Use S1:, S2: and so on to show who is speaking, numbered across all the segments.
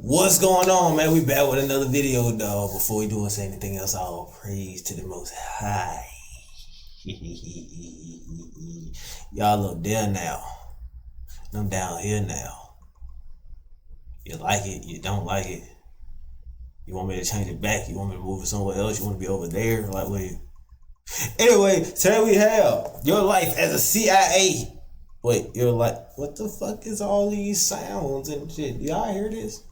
S1: What's going on, man? We back with another video, dog. Before we do us anything else, all praise to the Most High. Y'all up there now. I'm down here now. You like it, you don't like it. You want me to change it back? You want me to move it somewhere else? You want to be over there? Like, wait. Anyway, today we have your life as a CIA. Wait, you're like, what the fuck is all these sounds and shit? Y'all hear this?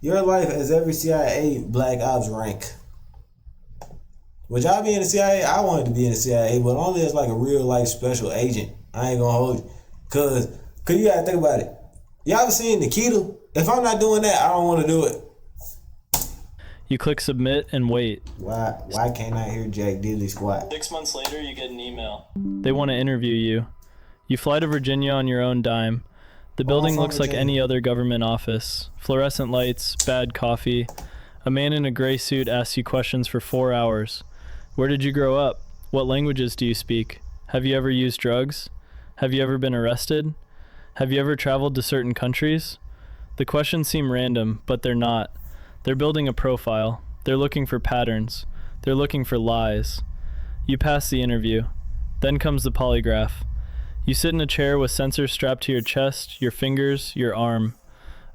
S1: Your life as every CIA Black Ops rank. Would y'all be in the CIA? I wanted to be in the CIA, but only as like a real life special agent. I ain't gonna hold you. Cause you gotta think about it. Y'all ever seen Nikita? If I'm not doing that, I don't wanna do it.
S2: You click submit and wait.
S1: Why can't I hear Jack Diddley squat?
S2: 6 months later, you get an email. They want to interview you. You fly to Virginia on your own dime. The building looks like any other government office. Fluorescent lights, bad coffee. A man in a gray suit asks you questions for 4 hours. Where did you grow up? What languages do you speak? Have you ever used drugs? Have you ever been arrested? Have you ever traveled to certain countries? The questions seem random, but they're not. They're building a profile. They're looking for patterns. They're looking for lies. You pass the interview. Then comes the polygraph. You sit in a chair with sensors strapped to your chest, your fingers, your arm.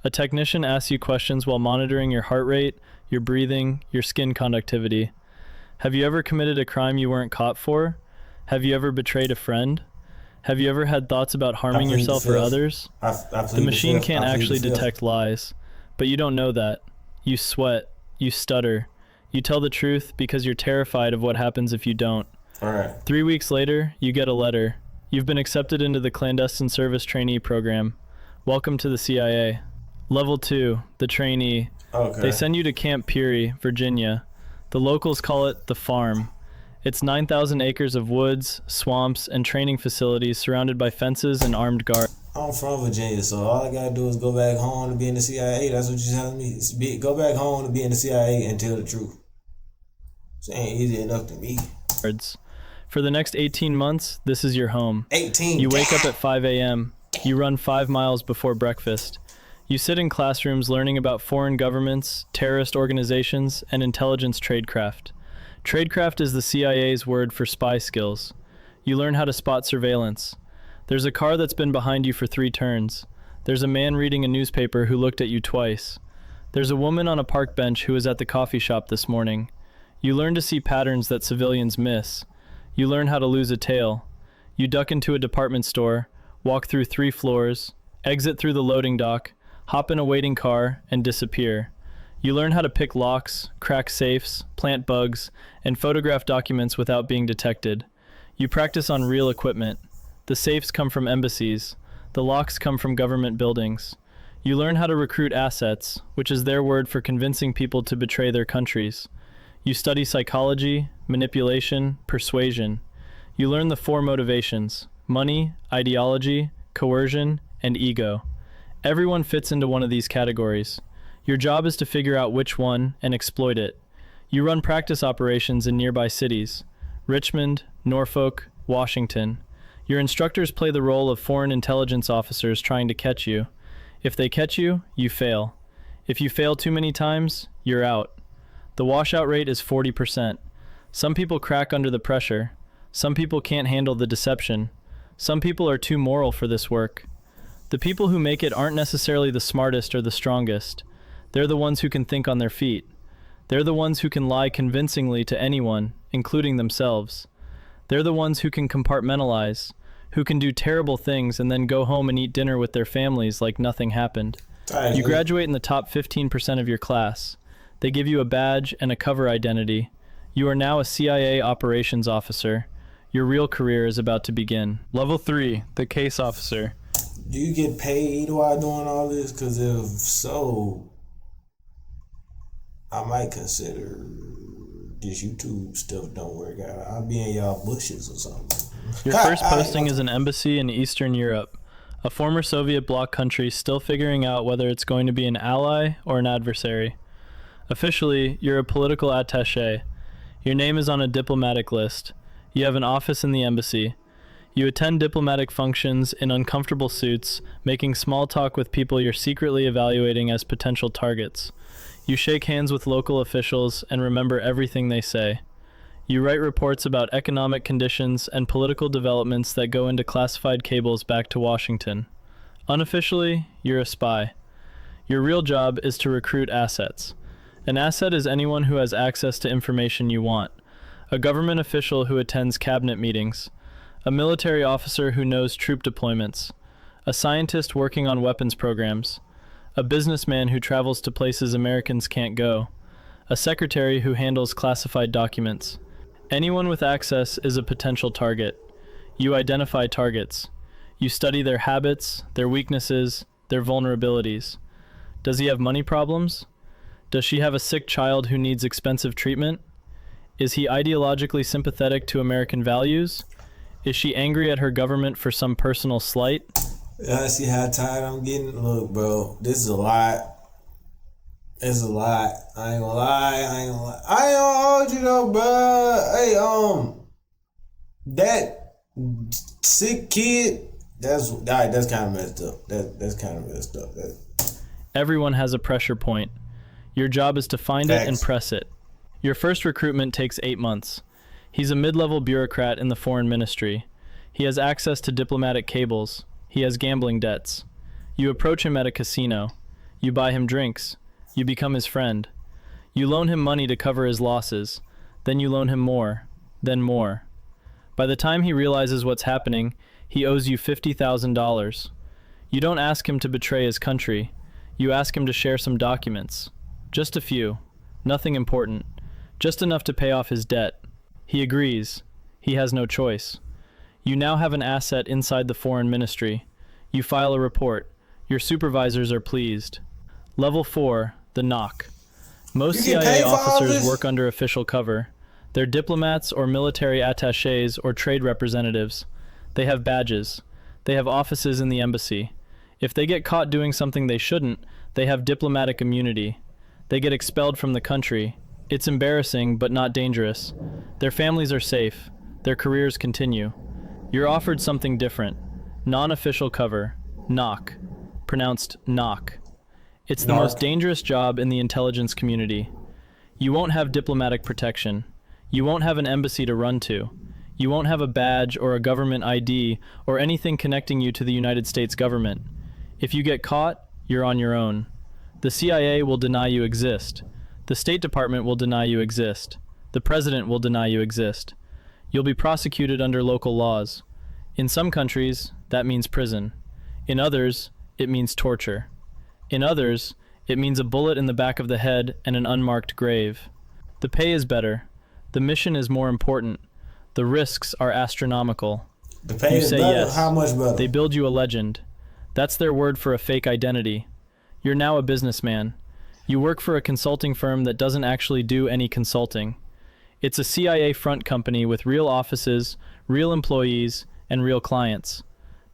S2: A technician asks you questions while monitoring your heart rate, your breathing, your skin conductivity. Have you ever committed a crime you weren't caught for? Have you ever betrayed a friend? Have you ever had thoughts about harming yourself or others? The machine can't actually detect lies, but you don't know that. You sweat. You stutter. You tell the truth because you're terrified of what happens if you don't.
S1: All right.
S2: 3 weeks later, you get a letter. You've been accepted into the clandestine service trainee program. Welcome to the CIA. Level 2, the trainee.
S1: Okay.
S2: They send you to Camp Peary, Virginia. The locals call it the farm. It's 9,000 acres of woods, swamps, and training facilities surrounded by fences and armed guards.
S1: I'm from Virginia, so all I gotta do is go back home to be in the CIA. That's what you're telling me. Go back home to be in the CIA and tell the truth. It ain't easy enough to me.
S2: For the next 18 months, this is your home.
S1: 18.
S2: You wake up at 5 a.m. You run 5 miles before breakfast. You sit in classrooms learning about foreign governments, terrorist organizations, and intelligence tradecraft. Tradecraft is the CIA's word for spy skills. You learn how to spot surveillance. There's a car that's been behind you for 3 turns. There's a man reading a newspaper who looked at you twice. There's a woman on a park bench who was at the coffee shop this morning. You learn to see patterns that civilians miss. You learn how to lose a tail. You duck into a department store, walk through 3 floors, exit through the loading dock, hop in a waiting car, and disappear. You learn how to pick locks, crack safes, plant bugs, and photograph documents without being detected. You practice on real equipment. The safes come from embassies. The locks come from government buildings. You learn how to recruit assets, which is their word for convincing people to betray their countries. You study psychology, manipulation, persuasion. You learn the 4 motivations: money, ideology, coercion, and ego. Everyone fits into one of these categories. Your job is to figure out which one and exploit it. You run practice operations in nearby cities: Richmond, Norfolk, Washington. Your instructors play the role of foreign intelligence officers trying to catch you. If they catch you, you fail. If you fail too many times, you're out. The washout rate is 40%. Some people crack under the pressure. Some people can't handle the deception. Some people are too moral for this work. The people who make it aren't necessarily the smartest or the strongest. They're the ones who can think on their feet. They're the ones who can lie convincingly to anyone, including themselves. They're the ones who can compartmentalize, who can do terrible things and then go home and eat dinner with their families like nothing happened. You graduate in the top 15% of your class. They give you a badge and a cover identity. You are now a CIA operations officer. Your real career is about to begin. Level 3, the case officer.
S1: Do you get paid while doing all this? Because if so, I might consider this YouTube stuff don't work out. I'll be in y'all bushes or something.
S2: Your first posting is an embassy in Eastern Europe, a former Soviet bloc country still figuring out whether it's going to be an ally or an adversary. Officially, you're a political attaché. Your name is on a diplomatic list. You have an office in the embassy. You attend diplomatic functions in uncomfortable suits, making small talk with people you're secretly evaluating as potential targets. You shake hands with local officials and remember everything they say. You write reports about economic conditions and political developments that go into classified cables back to Washington. Unofficially, you're a spy. Your real job is to recruit assets. An asset is anyone who has access to information you want. A government official who attends cabinet meetings. A military officer who knows troop deployments. A scientist working on weapons programs. A businessman who travels to places Americans can't go. A secretary who handles classified documents. Anyone with access is a potential target. You identify targets. You study their habits, their weaknesses, their vulnerabilities. Does he have money problems? Does she have a sick child who needs expensive treatment? Is he ideologically sympathetic to American values? Is she angry at her government for some personal slight?
S1: I see how tired I'm getting. Look, bro, this is a lot. It's a lot. I ain't gonna lie. I ain't gonna hold you though, bro. Hey, that sick kid. That's kind of messed up. That's kind of messed up.
S2: Everyone has a pressure point. Your job is to find it and press it. Your first recruitment takes 8 months. He's a mid-level bureaucrat in the foreign ministry. He has access to diplomatic cables. He has gambling debts. You approach him at a casino. You buy him drinks. You become his friend. You loan him money to cover his losses. Then you loan him more. Then more. By the time he realizes what's happening, he owes you $50,000. You don't ask him to betray his country. You ask him to share some documents. Just a few. Nothing important. Just enough to pay off his debt. He agrees. He has no choice. You now have an asset inside the foreign ministry. You file a report. Your supervisors are pleased. Level 4, the knock. Most CIA officers work under official cover. They're diplomats or military attachés or trade representatives. They have badges. They have offices in the embassy. If they get caught doing something they shouldn't, they have diplomatic immunity. They get expelled from the country. It's embarrassing, but not dangerous. Their families are safe. Their careers continue. You're offered something different. Non-official cover. Knock. Pronounced knock. It's the most dangerous job in the intelligence community. You won't have diplomatic protection. You won't have an embassy to run to. You won't have a badge or a government ID or anything connecting you to the United States government. If you get caught, you're on your own. The CIA will deny you exist. The State Department will deny you exist. The President will deny you exist. You'll be prosecuted under local laws. In some countries, that means prison. In others, it means torture. In others, it means a bullet in the back of the head and an unmarked grave. The pay is better. The mission is more important. The risks are astronomical.
S1: The pay is better? Yes. How much better?
S2: They build you a legend. That's their word for a fake identity. You're now a businessman. You work for a consulting firm that doesn't actually do any consulting. It's a CIA front company with real offices, real employees, and real clients.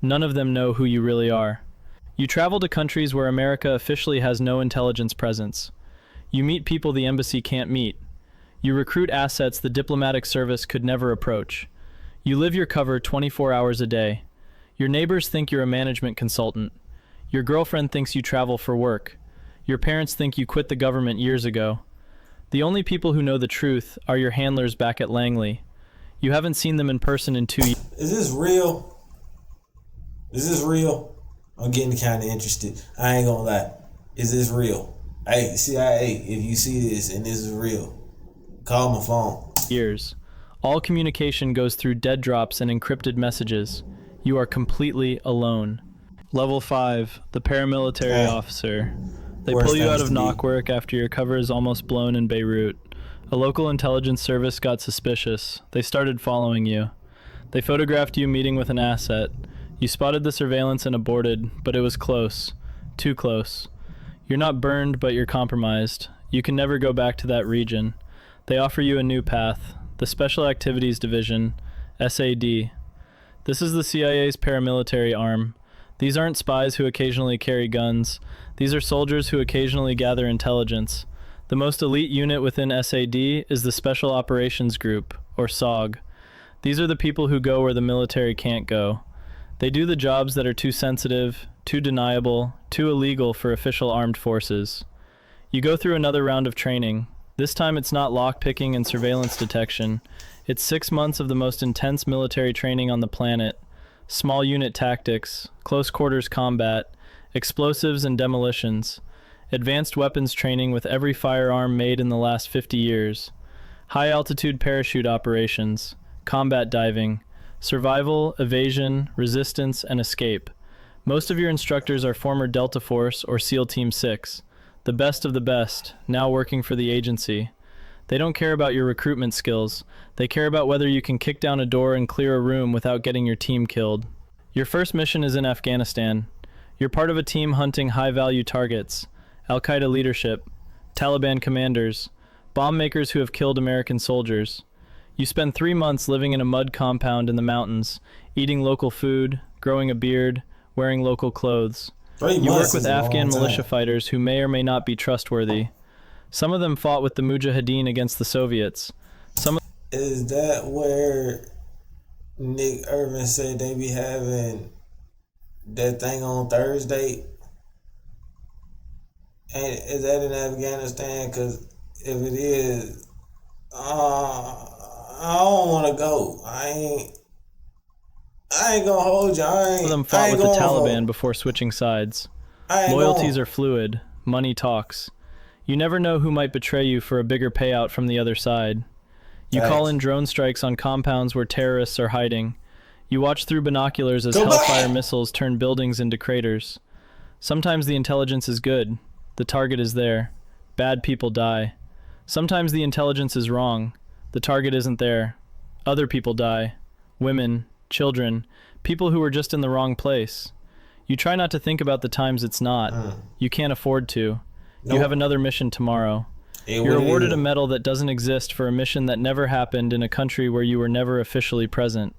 S2: None of them know who you really are. You travel to countries where America officially has no intelligence presence. You meet people the embassy can't meet. You recruit assets the diplomatic service could never approach. You live your cover 24 hours a day. Your neighbors think you're a management consultant. Your girlfriend thinks you travel for work. Your parents think you quit the government years ago. The only people who know the truth are your handlers back at Langley. You haven't seen them in person in 2 years.
S1: Is this real? Is this real? I'm getting kind of interested. I ain't gonna lie. Is this real? Hey, CIA, if you see this and this is real, call my phone.
S2: Years. All communication goes through dead drops and encrypted messages. You are completely alone. Level 5, the paramilitary officer. They pull you out of knock work after your cover is almost blown in Beirut. A local intelligence service got suspicious. They started following you. They photographed you meeting with an asset. You spotted the surveillance and aborted, but it was close. Too close. You're not burned, but you're compromised. You can never go back to that region. They offer you a new path, the Special Activities Division, SAD. This is the CIA's paramilitary arm. These aren't spies who occasionally carry guns. These are soldiers who occasionally gather intelligence. The most elite unit within SAD is the Special Operations Group, or SOG. These are the people who go where the military can't go. They do the jobs that are too sensitive, too deniable, too illegal for official armed forces. You go through another round of training. This time it's not lockpicking and surveillance detection. It's 6 months of the most intense military training on the planet. Small unit tactics, close quarters combat, explosives and demolitions, advanced weapons training with every firearm made in the last 50 years, high altitude parachute operations, combat diving, survival, evasion, resistance, and escape. Most of your instructors are former Delta Force or SEAL Team 6, the best of the best, now working for the agency. They don't care about your recruitment skills. They care about whether you can kick down a door and clear a room without getting your team killed. Your first mission is in Afghanistan. You're part of a team hunting high-value targets, Al-Qaeda leadership, Taliban commanders, bomb makers who have killed American soldiers. You spend 3 months living in a mud compound in the mountains, eating local food, growing a beard, wearing local clothes. You work with Afghan militia fighters who may or may not be trustworthy. Some of them fought with the Mujahideen against the Soviets.
S1: Is that where Nick Irvin said they be having that thing on Thursday? And is that in Afghanistan? Because if it is, I don't want to go. I ain't gonna hold you.
S2: Some of them fought with the Taliban before switching sides. Loyalties are fluid. Money talks. You never know who might betray you for a bigger payout from the other side. You call in drone strikes on compounds where terrorists are hiding. You watch through binoculars as Hellfire missiles turn buildings into craters. Sometimes the intelligence is good. The target is there. Bad people die. Sometimes the intelligence is wrong. The target isn't there. Other people die. Women, children, people who were just in the wrong place. You try not to think about the times it's not. You can't afford to. You have another mission tomorrow. You're awarded a medal that doesn't exist for a mission that never happened in a country where you were never officially present.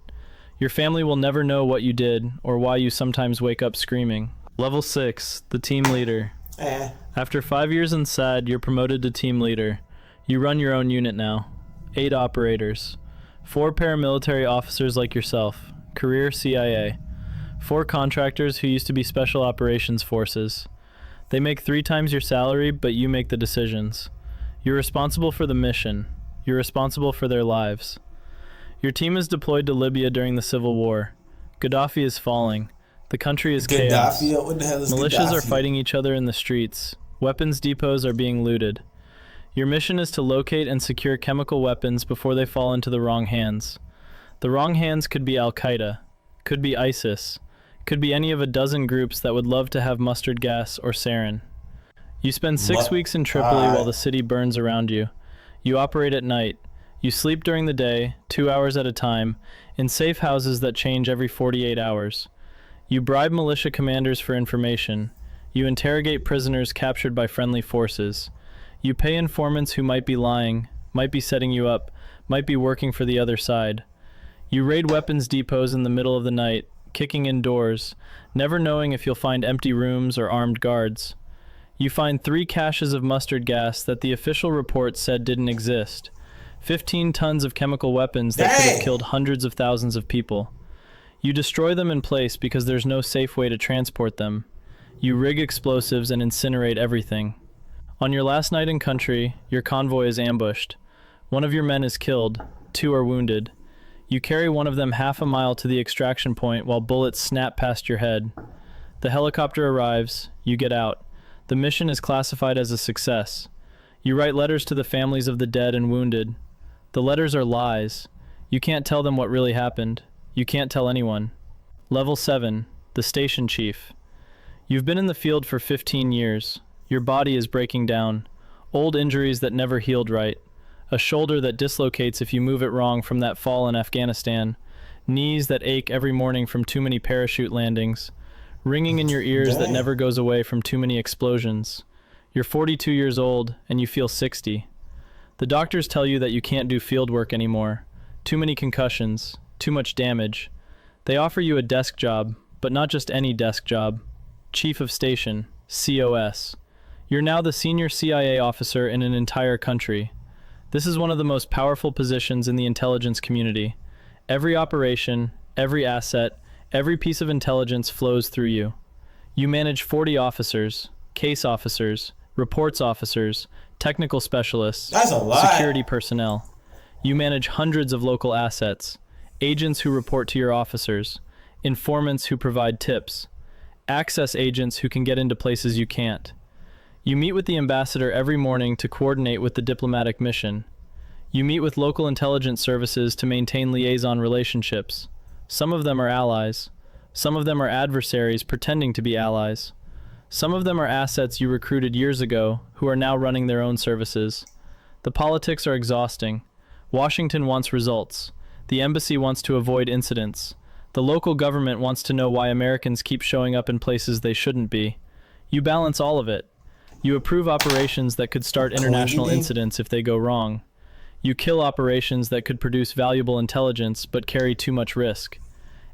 S2: Your family will never know what you did or why you sometimes wake up screaming. Level 6, the team leader. After 5 years in SAD, you're promoted to team leader. You run your own unit now. 8 operators. 4 paramilitary officers like yourself. Career CIA. 4 contractors who used to be special operations forces. They make 3 times your salary, but you make the decisions. You're responsible for the mission. You're responsible for their lives. Your team is deployed to Libya during the civil war. Gaddafi is falling. The country is chaos.
S1: What the hell is
S2: Militias
S1: Gaddafi?
S2: are fighting each other in the streets. Weapons depots are being looted. Your mission is to locate and secure chemical weapons before they fall into the wrong hands. The wrong hands could be Al-Qaeda, could be ISIS, could be any of a dozen groups that would love to have mustard gas or sarin. You spend 6 weeks in Tripoli while the city burns around you. You operate at night. You sleep during the day, 2 hours at a time, in safe houses that change every 48 hours. You bribe militia commanders for information. You interrogate prisoners captured by friendly forces. You pay informants who might be lying, might be setting you up, might be working for the other side. You raid weapons depots in the middle of the night, kicking in doors, never knowing if you'll find empty rooms or armed guards. You find 3 caches of mustard gas that the official report said didn't exist. 15 tons of chemical weapons that could have killed hundreds of thousands of people. You destroy them in place because there's no safe way to transport them. You rig explosives and incinerate everything. On your last night in country, your convoy is ambushed. 1 of your men is killed, 2 are wounded. You carry one of them half a mile to the extraction point while bullets snap past your head. The helicopter arrives, you get out. The mission is classified as a success. You write letters to the families of the dead and wounded. The letters are lies. You can't tell them what really happened. You can't tell anyone. Level 7, the station chief. You've been in the field for 15 years. Your body is breaking down. Old injuries that never healed right. A shoulder that dislocates if you move it wrong from that fall in Afghanistan. Knees that ache every morning from too many parachute landings. Ringing in your ears that never goes away from too many explosions. You're 42 years old and you feel 60. The doctors tell you that you can't do field work anymore. Too many concussions, too much damage. They offer you a desk job, but not just any desk job. Chief of Station, COS. You're now the senior CIA officer in an entire country. This is one of the most powerful positions in the intelligence community. Every operation, every asset, every piece of intelligence flows through you. You manage 40 officers, case officers, reports officers, technical specialists,
S1: That's a lot.
S2: security personnel. You manage hundreds of local assets, agents who report to your officers, informants who provide tips, access agents who can get into places you can't. You meet with the ambassador every morning to coordinate with the diplomatic mission. You meet with local intelligence services to maintain liaison relationships. Some of them are allies. Some of them are adversaries pretending to be allies. Some of them are assets you recruited years ago who are now running their own services. The politics are exhausting. Washington wants results. The embassy wants to avoid incidents. The local government wants to know why Americans keep showing up in places they shouldn't be. You balance all of it. You approve operations that could start international incidents if they go wrong. You kill operations that could produce valuable intelligence but carry too much risk.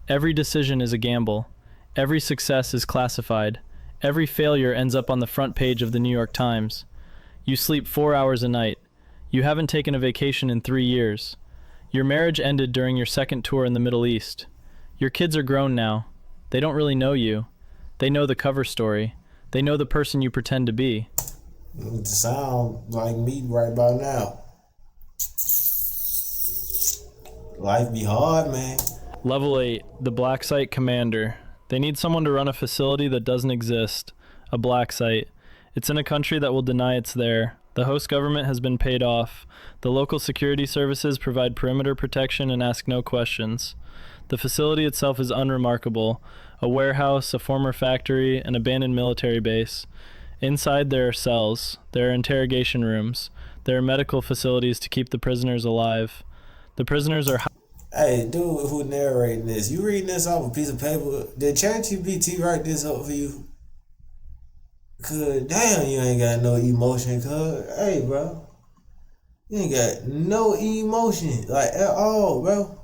S2: Every decision is a gamble. Every success is classified. Every failure ends up on the front page of the New York Times. You sleep 4 hours a night. You haven't taken a vacation in 3 years. Your marriage ended during your second tour in the Middle East. Your kids are grown now. They don't really know you. They know the cover story. They know the person you pretend to be.
S1: It sound like me right about now. Life be hard, man.
S2: Level 8, the Black Site Commander. They need someone to run a facility that doesn't exist. A black site. It's in a country that will deny it's there. The host government has been paid off. The local security services provide perimeter protection and ask no questions. The facility itself is unremarkable. A warehouse, a former factory, an abandoned military base. Inside there are cells. There are interrogation rooms. There are medical facilities to keep the prisoners alive. The prisoners are...
S1: Hey, dude who narrating this, you reading this off a piece of paper? Did ChatGPT write this up for you? Cause damn, you ain't got no emotion, cuz. Hey, bro. You ain't got no emotion, like, at all, bro.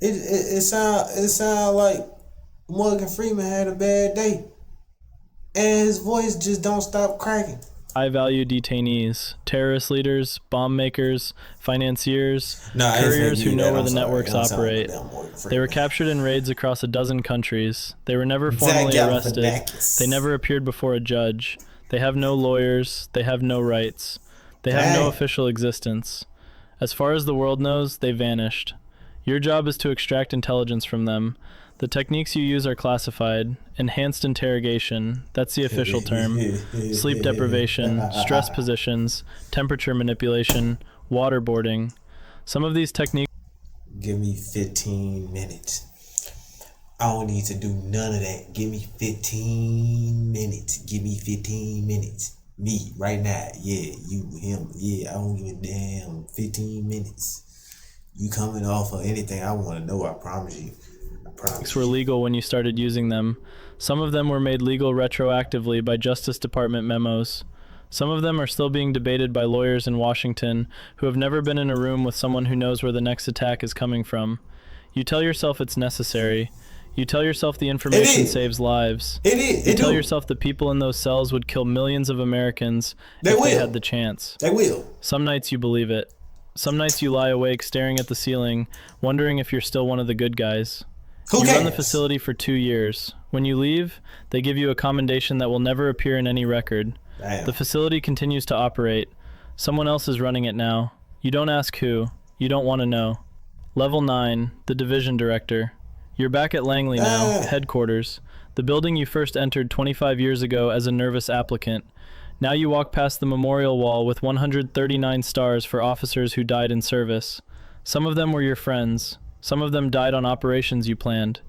S1: It sound like Morgan Freeman had a bad day. And his voice just don't stop cracking.
S2: High-value detainees, terrorist leaders, bomb makers, financiers, couriers who know where the networks operate. They were captured in raids across a dozen countries. They were never formally arrested. They never appeared before a judge. They have no lawyers. They have no rights. They have no official existence. As far as the world knows, they vanished. Your job is to extract intelligence from them. The techniques you use are classified. Enhanced interrogation, that's the official term. Sleep deprivation, stress positions, temperature manipulation, waterboarding. Some of these techniques...
S1: Give me 15 minutes. I don't need to do none of that. Give me 15 minutes. Give me 15 minutes. Me, right now. Yeah, you, him. Yeah, I don't give a damn. 15 minutes. You coming off of anything I want to know, I promise you.
S2: Were legal when you started using them. Some of them were made legal retroactively by Justice Department memos. Some of them are still being debated by lawyers in Washington who have never been in a room with someone who knows where the next attack is coming from. You tell yourself it's necessary. You tell yourself the information saves lives. You tell yourself the people in those cells would kill millions of Americans if they had the chance.
S1: They will.
S2: Some nights you believe it. Some nights you lie awake staring at the ceiling, wondering if you're still one of the good guys. You run the facility for 2 years. When you leave, they give you a commendation that will never appear in any record.
S1: Damn.
S2: The facility continues to operate. Someone else is running it now. You don't ask who. You don't want to know. Level 9, the division director. You're back at Langley now, headquarters. The building you first entered 25 years ago as a nervous applicant. Now you walk past the memorial wall with 139 stars for officers who died in service. Some of them were your friends. Some of them died on operations you planned.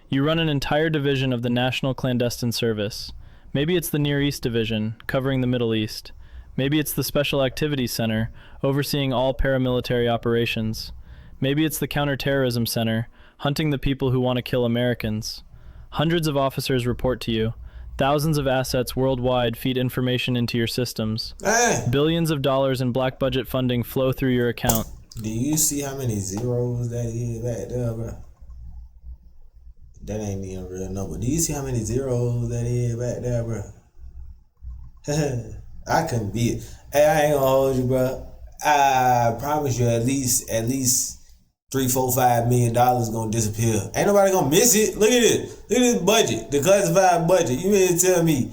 S2: You run an entire division of the National Clandestine Service. Maybe it's the Near East Division, covering the Middle East. Maybe it's the Special Activities Center, overseeing all paramilitary operations. Maybe it's the Counterterrorism Center, hunting the people who want to kill Americans. Hundreds of officers report to you. Thousands of assets worldwide feed information into your systems. Billions of dollars in black budget funding flow through your account.
S1: Do you see how many zeros that is back there, bro? That ain't even a real number. Do you see how many zeros that is back there, bro? I couldn't beat it. Hey, I ain't gonna hold you, bro. I promise you at least $3, $4, $5 million gonna disappear. Ain't nobody gonna miss it. Look at it. Look at this budget, the classified budget. You mean to tell me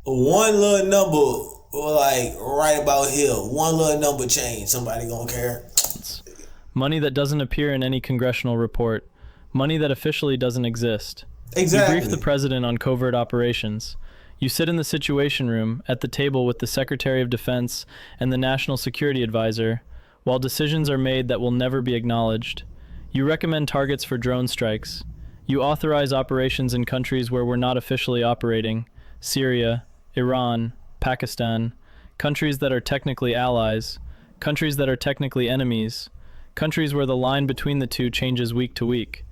S1: one little number, like right about here, one little number change, somebody gonna care?
S2: Money that doesn't appear in any congressional report. Money that officially doesn't exist.
S1: Exactly.
S2: You brief the president on covert operations. You sit in the Situation Room at the table with the Secretary of Defense and the National Security Advisor, while decisions are made that will never be acknowledged. You recommend targets for drone strikes. You authorize operations in countries where we're not officially operating: Syria, Iran, Pakistan, countries that are technically allies, countries that are technically enemies, countries where the line between the two changes week to week.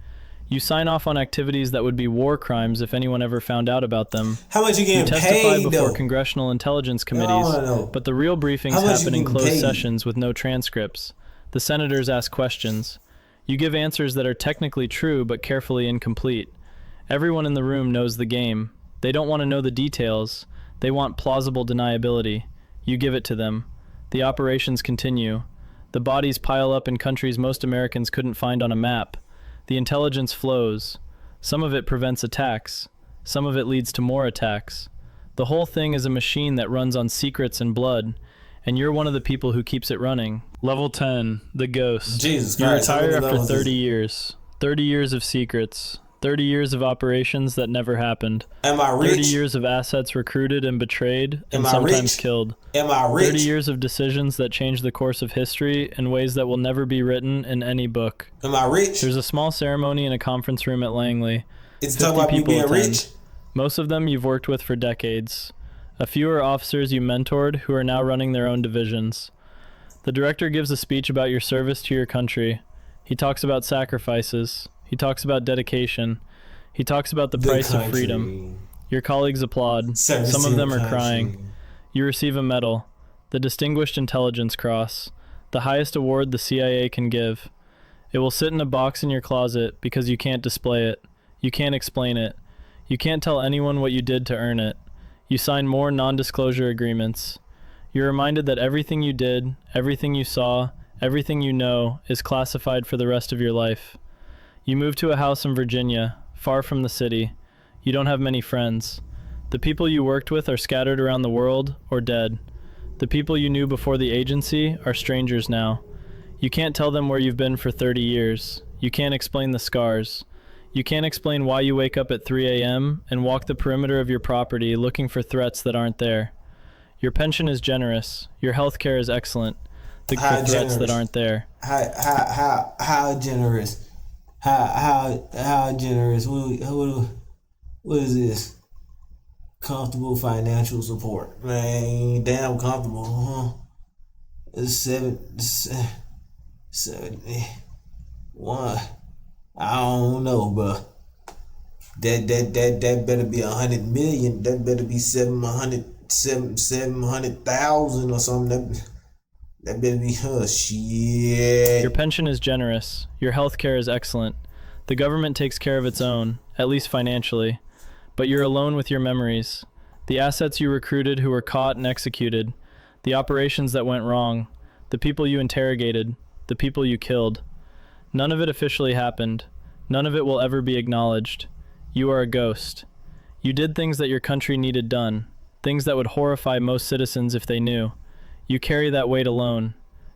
S2: You sign off on activities that would be war crimes if anyone ever found out about them.
S1: How much you getting
S2: testify
S1: paid
S2: before
S1: though?
S2: congressional intelligence committees, but the real briefings happen in closed sessions with no transcripts. The senators ask questions. You give answers that are technically true but carefully incomplete. Everyone in the room knows the game. They don't want to know the details. They want plausible deniability. You give it to them. The operations continue. The bodies pile up in countries most Americans couldn't find on a map. The intelligence flows. Some of it prevents attacks. Some of it leads to more attacks. The whole thing is a machine that runs on secrets and blood, and you're one of the people who keeps it running. Level 10, the ghost.
S1: Jesus
S2: You
S1: Christ.
S2: retire after 30 years. 30 years of secrets. 30 years of operations that never happened.
S1: Am I
S2: 30
S1: rich?
S2: years of assets recruited and betrayed and
S1: Am I
S2: sometimes
S1: rich?
S2: killed.
S1: Am I rich?
S2: 30 years of decisions that change the course of history in ways that will never be written in any book.
S1: Am I rich?
S2: There's a small ceremony in a conference room at Langley.
S1: It's
S2: 50
S1: talking about you
S2: people
S1: being
S2: attend.
S1: rich.
S2: Most of them you've worked with for decades. A few are officers you mentored who are now running their own divisions. The director gives a speech about your service to your country. He talks about sacrifices. He talks about dedication. He talks about the price of freedom. Your colleagues applaud. Some of them are crying. You receive a medal, the Distinguished Intelligence Cross, the highest award the CIA can give. It will sit in a box in your closet because you can't display it. You can't explain it. You can't tell anyone what you did to earn it. You sign more non-disclosure agreements. You're reminded that everything you did, everything you saw, everything you know is classified for the rest of your life. You move to a house in Virginia, far from the city. You don't have many friends. The people you worked with are scattered around the world or dead. The people you knew before the agency are strangers now. You can't tell them where you've been for 30 years. You can't explain the scars. You can't explain why you wake up at 3 a.m. and walk the perimeter of your property looking for threats that aren't there. Your pension is generous. Your health care is excellent. The threats that aren't there.
S1: How generous? How generous? What is this? Comfortable financial support. Man, ain't damn comfortable, huh? It's 71. I don't know, but that better be 100 million. That better be 700,000 or something. That better be her. Shit.
S2: Your pension is generous. Your health care is excellent. The government takes care of its own, at least financially. But you're alone with your memories. The assets you recruited who were caught and executed. The operations that went wrong. The people you interrogated. The people you killed. None of it officially happened. None of it will ever be acknowledged. You are a ghost. You did things that your country needed done. Things that would horrify most citizens if they knew. You carry that weight alone.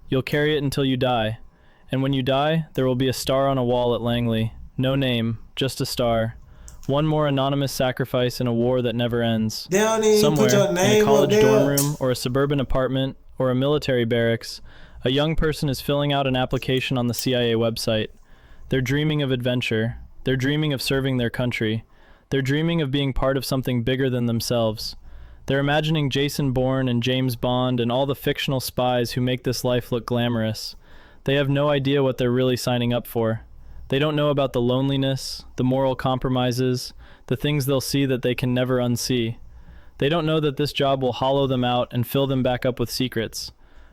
S2: You'll carry it until you die. And when you die, there will be a star on a wall at Langley. No name, just a star. One more anonymous sacrifice in a war that never ends. Somewhere, in a college dorm room, or a suburban apartment, or a military barracks, a young person is filling out an application on the CIA website. They're dreaming of adventure. They're dreaming of serving their country. They're dreaming of being part of something bigger than themselves. They're imagining Jason Bourne and James Bond and all the fictional spies who make this life look glamorous. They have no idea what they're really signing up for. They don't know about the loneliness, the moral compromises, the things they'll see that they can never unsee. They don't know that this job will hollow them out and fill them back up with secrets.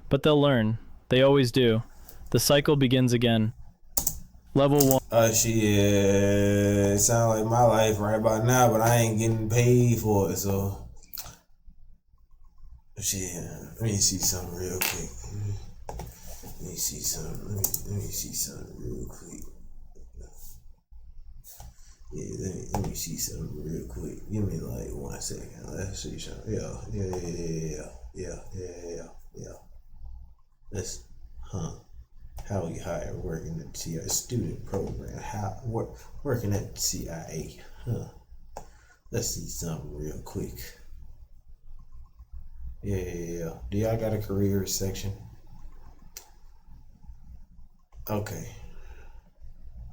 S2: But they'll learn. They always do. The cycle begins again. Level 1.
S1: Shit. It sounds like my life right about now, but I ain't getting paid for it, so. Shit. Let me see something real quick. Let me see something. Let me see something real quick. Yeah, let me see something real quick. Give me like 1 second. Let's see something. Yeah. Let's, how we hire working at the CIA student program. How working at the CIA. Let's see something real quick. Yeah. Do y'all got a career section? Okay.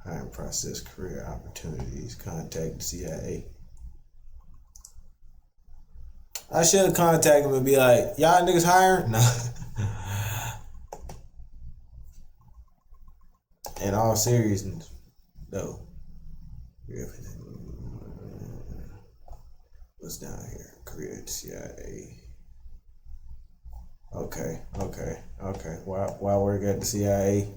S1: Hiring process, career opportunities, contact the CIA. I should have contacted them and be like, y'all niggas hiring? No. In all seriousness, though. What's down here? Career at the CIA. Okay. Why work at the CIA?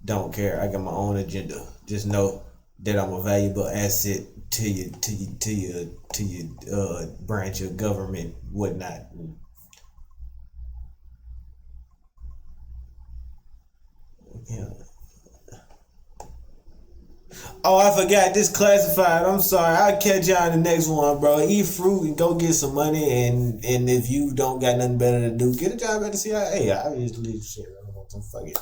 S1: Don't care. I got my own agenda. Just know that I'm a valuable asset to your branch of government, whatnot. Yeah. Oh, I forgot this classified. I'm sorry. I'll catch y'all in the next one, bro. Eat fruit and go get some money. And if you don't got nothing better to do, get a job at the CIA. Obviously, shit. I don't know. Fuck it.